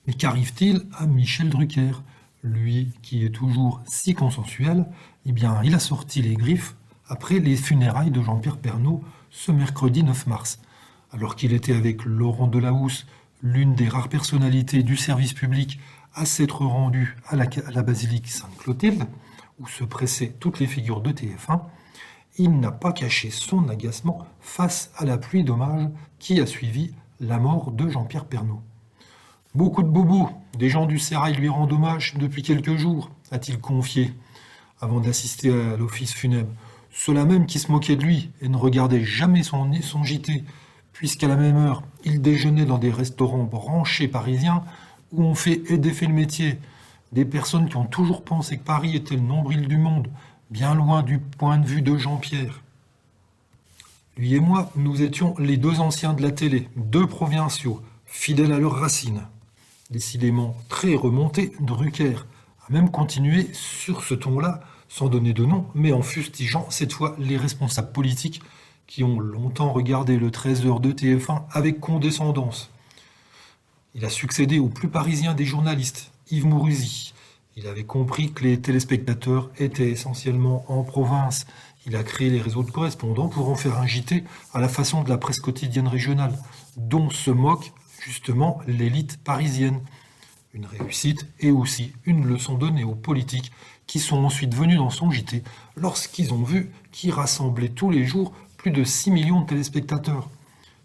Mais qu'arrive-t-il à Michel Drucker? Lui qui est toujours si consensuel, eh bien, il a sorti les griffes après les funérailles de Jean-Pierre Pernaut ce mercredi 9 mars. Alors qu'il était avec Laurent Delahousse, l'une des rares personnalités du service public à s'être rendu à la basilique Sainte-Clotilde, où se pressaient toutes les figures de TF1, il n'a pas caché son agacement face à la pluie d'hommages qui a suivi la mort de Jean-Pierre Pernaut. Beaucoup de bobos, des gens du sérail lui rendent hommage depuis quelques jours, a-t-il confié, avant d'assister à l'office funèbre. Ceux-là même qui se moquaient de lui et ne regardaient jamais son JT, puisqu'à la même heure, il déjeunait dans des restaurants branchés parisiens où on fait et défait le métier. Des personnes qui ont toujours pensé que Paris était le nombril du monde, bien loin du point de vue de Jean-Pierre. Lui et moi, nous étions les deux anciens de la télé, deux provinciaux, fidèles à leurs racines. Décidément très remonté, Drucker a même continué sur ce ton-là, sans donner de nom, mais en fustigeant cette fois les responsables politiques qui ont longtemps regardé le 13h de TF1 avec condescendance. Il a succédé au plus parisien des journalistes, Yves Mourouzi. Il avait compris que les téléspectateurs étaient essentiellement en province. Il a créé les réseaux de correspondants pour en faire un JT à la façon de la presse quotidienne régionale, dont se moque justement l'élite parisienne. Une réussite et aussi une leçon donnée aux politiques qui sont ensuite venus dans son JT lorsqu'ils ont vu qu'il rassemblait tous les jours plus de 6 millions de téléspectateurs.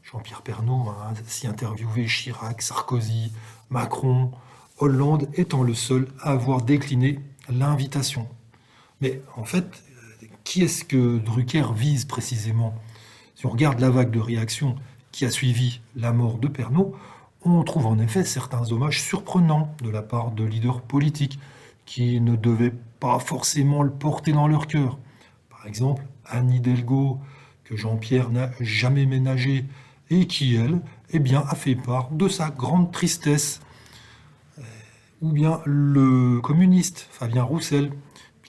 Jean-Pierre Pernaut a ainsi interviewé Chirac, Sarkozy, Macron, Hollande étant le seul à avoir décliné l'invitation. Mais en fait, qui est-ce que Drucker vise précisément? Si on regarde la vague de réactions qui a suivi la mort de Pernaut, on trouve en effet certains hommages surprenants de la part de leaders politiques qui ne devaient pas forcément le porter dans leur cœur. Par exemple, Anne Hidalgo, que Jean-Pierre n'a jamais ménagée et qui, elle, eh bien, a fait part de sa grande tristesse. Ou bien le communiste Fabien Roussel,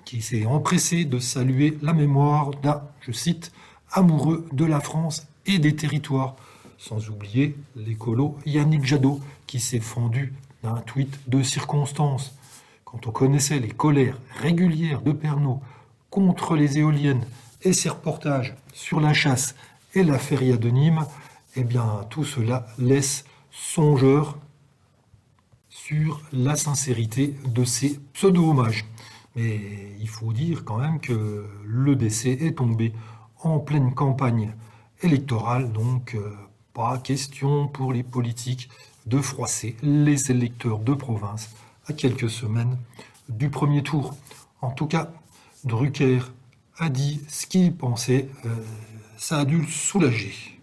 qui s'est empressé de saluer la mémoire d'un, je cite, amoureux de la France et des territoires. Sans oublier l'écolo Yannick Jadot, qui s'est fendu d'un tweet de circonstance. Quand on connaissait les colères régulières de Pernaut contre les éoliennes et ses reportages sur la chasse et la feria de Nîmes, eh bien tout cela laisse songeur sur la sincérité de ces pseudo-hommages. Mais il faut dire quand même que le décès est tombé en pleine campagne électorale, donc pas question pour les politiques de froisser les électeurs de province à quelques semaines du premier tour. En tout cas, Drucker a dit ce qu'il pensait, ça a dû le soulager.